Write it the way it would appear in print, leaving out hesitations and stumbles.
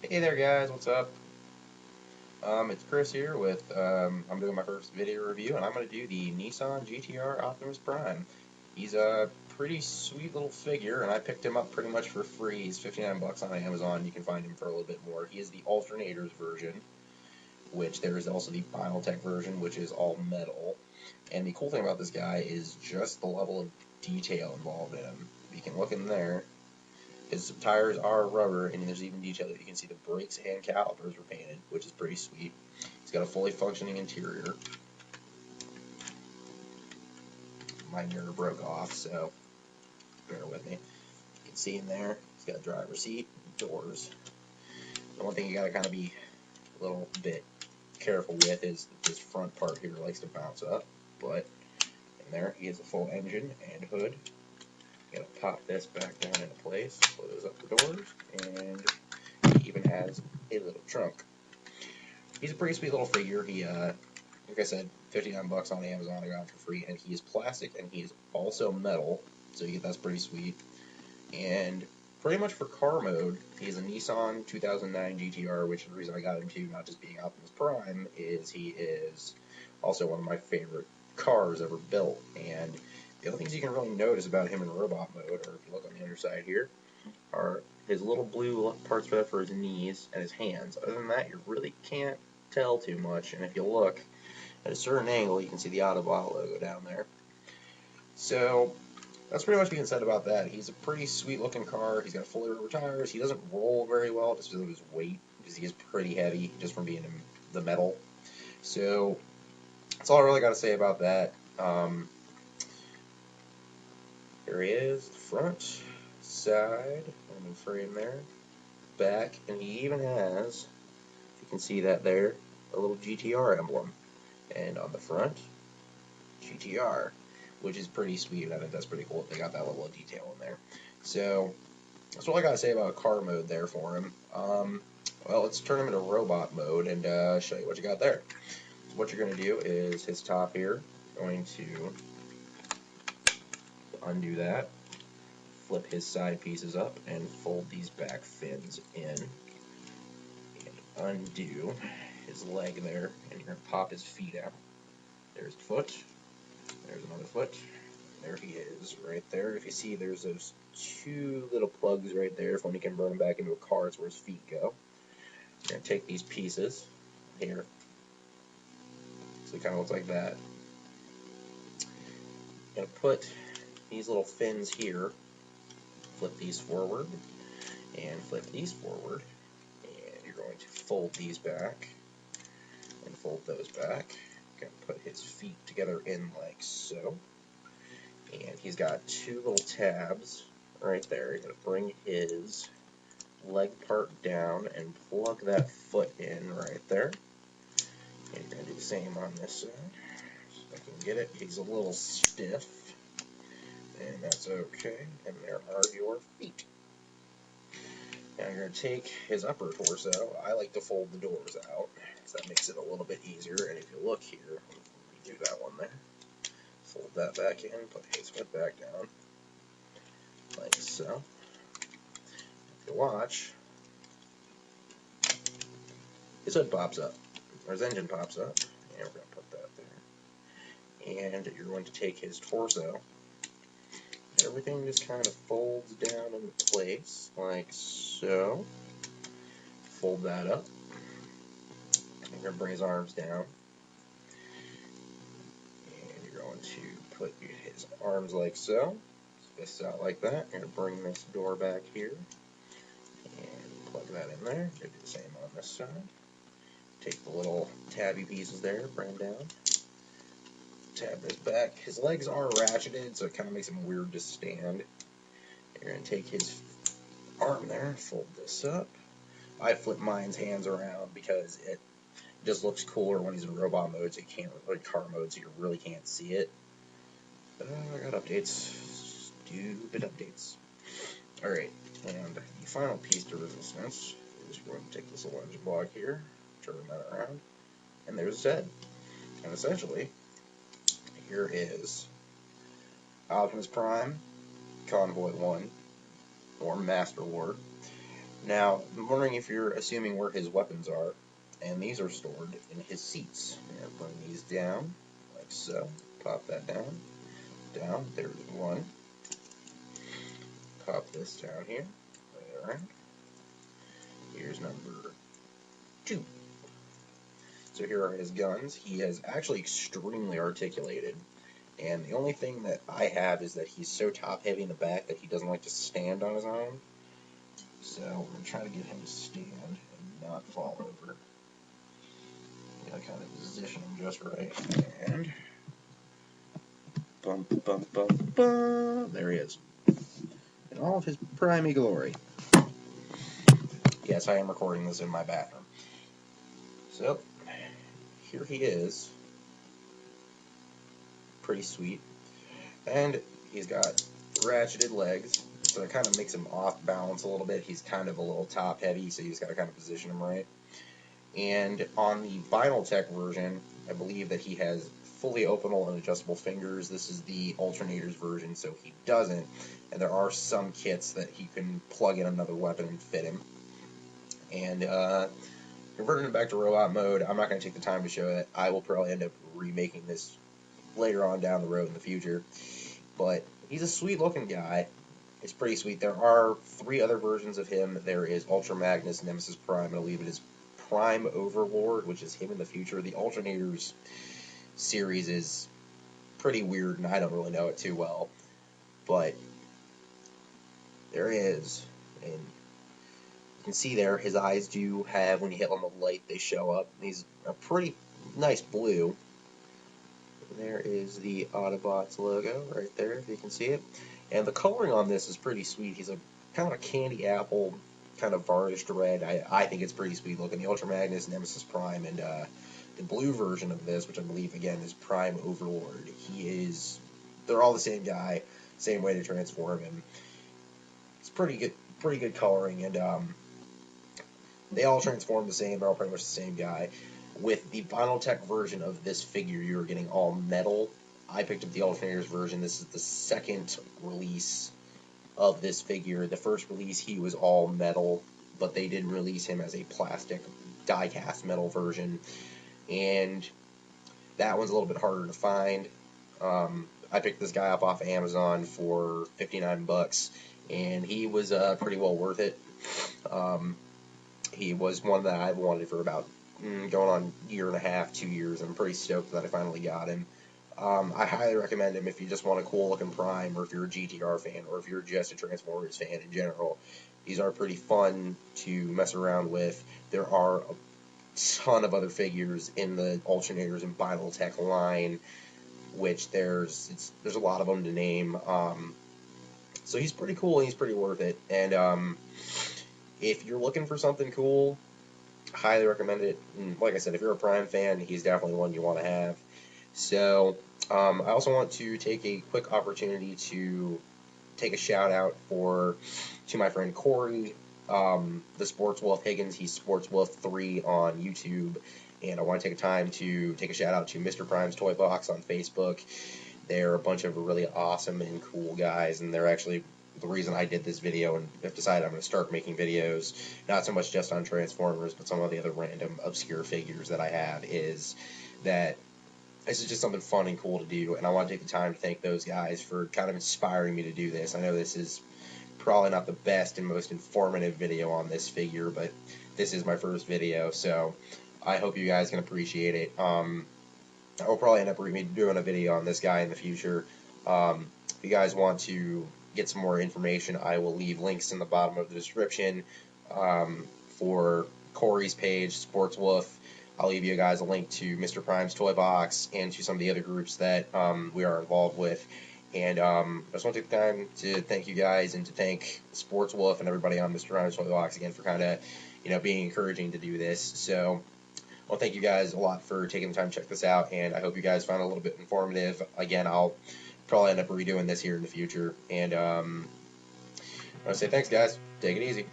Hey there guys, what's up? It's Chris here with, I'm doing my first video review and I'm going to do the Nissan GTR Optimus Prime. He's a pretty sweet little figure and I picked him up pretty much for free. He's 59 bucks on Amazon. You can find him for a little bit more. He is the alternators version, which there is also the Biotech version, which is all metal. And the cool thing about this guy is just the level of detail involved in him. You can look in there. His tires are rubber, and there's even detail that you can see the brakes and calipers were painted, which is pretty sweet. He's got a fully functioning interior. My mirror broke off, so bear with me. You can see in there, he's got a driver's seat, doors. The one thing you gotta kind of be a little bit careful with is that this front part here likes to bounce up, but in there he has a full engine and hood. You gotta pop this back down into place, close up the doors, and he even has a little trunk. He's a pretty sweet little figure. He, like I said, 59 bucks on Amazon. I got him for free, and he is plastic and he is also metal, so that's pretty sweet. And pretty much for car mode, he's a Nissan 2009 GTR, which the reason I got him too, not just being Optimus Prime, is he is also one of my favorite cars ever built. And the other things you can really notice about him in robot mode, or if you look on the underside here, are his little blue parts for his knees and his hands. Other than that, you really can't tell too much, and if you look at a certain angle, you can see the Autobot logo down there. So that's pretty much being said about that. He's a pretty sweet looking car. He's got fully rubber tires. He doesn't roll very well just because of his weight, because he is pretty heavy just from being in the metal. So that's all I really got to say about that. Here he is, the front, side, on the frame there, back, and he even has, if you can see that there, a little GTR emblem. And on the front, GTR, which is pretty sweet. I think that's pretty cool. They got that level of detail in there. So that's all I gotta say about car mode there for him. Well, let's turn him into robot mode and show you what you got there. So what you're gonna do is his top here, going to undo that, flip his side pieces up, and fold these back fins in, and undo his leg there, and you're gonna pop his feet out. There's the foot. There's another foot. There he is, right there. If you see, there's those two little plugs right there. If when you can burn them back into a car, it's where his feet go. You're going to take these pieces here. So it kind of looks like that. You're going to put these little fins here. Flip these forward. And flip these forward. And you're going to fold these back. And fold those back. You're going to put his feet together in like so. And he's got two little tabs right there. You're going to bring his leg part down and plug that foot in right there. And you're going to do the same on this side. So I can get it. He's a little stiff. And that's okay. And there are your feet. Now you're going to take his upper torso. I like to fold the doors out, so that makes it a little bit easier. And if you look here, let me do that one there. Fold that back in, put his foot back down, like so. If you watch, his hood pops up, or his engine pops up, and we're going to put that there. And you're going to take his torso. Everything just kind of folds down into place, like so. Fold that up. You're going to bring his arms down. And you're going to put his arms like so. Fists out like that. You're going to bring this door back here. And plug that in there. Do the same on this side. Take the little tabby pieces there, bring them down. Tab this back. His legs are ratcheted, so it kind of makes him weird to stand. You're going to take his arm there, fold this up. I flip mine's hands around because it just looks cooler when he's in robot mode, so you can't, like car mode, so you really can't see it. I got updates. Stupid updates. Alright, and the final piece to resistance is we're going to take this little engine block here, turn that around, and there's his head. And essentially, here is Optimus Prime, Convoy 1, or Master Ward. Now, I'm wondering if you're assuming where his weapons are, and these are stored in his seats. Here, bring these down, like so. Pop that down. Down, there's one. Pop this down here. Lay it around. Here's number 2. So here are his guns. He is actually extremely articulated. And the only thing that I have is that he's so top-heavy in the back that he doesn't like to stand on his own. So we're going to try to get him to stand and not fall over. Gotta kind of position him just right. And bump, bump, bump, bump. There he is. In all of his prime glory. Yes, I am recording this in my bathroom. So, here he is. Pretty sweet. And he's got ratcheted legs, so it kind of makes him off balance a little bit. He's kind of a little top heavy, so you just got to kind of position him right. And on the Vinyl Tech version, I believe that he has fully openable and adjustable fingers. This is the alternators version, so he doesn't. And there are some kits that he can plug in another weapon and fit him. And converting him back to robot mode, I'm not going to take the time to show it. I will probably end up remaking this later on down the road in the future. But he's a sweet looking guy. It's pretty sweet. There are 3 other versions of him. There is Ultra Magnus, Nemesis Prime, and I believe it is Prime Overlord, which is him in the future. The Alternators series is pretty weird, and I don't really know it too well. But there he is. And you can see there, his eyes do have, when you hit on the light, they show up. He's a pretty nice blue. There is the Autobots logo right there, if you can see it. And the coloring on this is pretty sweet. He's a kind of a candy apple, kind of varnished red. I think it's pretty sweet looking. The Ultra Magnus, Nemesis Prime, and the blue version of this, which I believe, again, is Prime Overlord. They're all the same guy, same way to transform him. It's pretty good coloring, and they all transform the same. They're all pretty much the same guy. With the Vinyl Tech version of this figure, you're getting all metal. I picked up the Alternators version. This is the second release of this figure. The first release, he was all metal, but they did release him as a plastic die-cast metal version, and that one's a little bit harder to find. I picked this guy up off of Amazon for 59 bucks, and he was pretty well worth it. He was one that I've wanted for about going on a year and a half, 2 years. I'm pretty stoked that I finally got him. I highly recommend him if you just want a cool looking Prime, or if you're a GTR fan, or if you're just a Transformers fan in general. These are pretty fun to mess around with. There are a ton of other figures in the Alternators and Vinyl Tech line, which there's a lot of them to name. So he's pretty cool and he's pretty worth it. And if you're looking for something cool, highly recommend it. And like I said, if you're a Prime fan, he's definitely one you want to have. So I also want to take a quick opportunity to take a shout out to my friend Corey, the Sports Wolf Higgins. He's Sports Wolf 3 on YouTube, and I want to take a time to take a shout out to Mr. Prime's Toy Box on Facebook. They're a bunch of really awesome and cool guys, and they're actually the reason I did this video, and I've decided I'm going to start making videos, not so much just on Transformers, but some of the other random obscure figures that I have, is that this is just something fun and cool to do, and I want to take the time to thank those guys for kind of inspiring me to do this. I know this is probably not the best and most informative video on this figure, but this is my first video, so I hope you guys can appreciate it. I will probably end up doing a video on this guy in the future. If you guys want to get some more information, I will leave links in the bottom of the description for Corey's page, Sports Wolf. I'll leave you guys a link to Mr. Prime's Toy Box and to some of the other groups that we are involved with. And I just want to take the time to thank you guys and to thank Sports Wolf and everybody on Mr. Prime's Toy Box again for kind of being encouraging to do this. So, well, thank you guys a lot for taking the time to check this out, and I hope you guys found it a little bit informative. Again, I'll probably end up redoing this here in the future. And I want to say thanks, guys. Take it easy.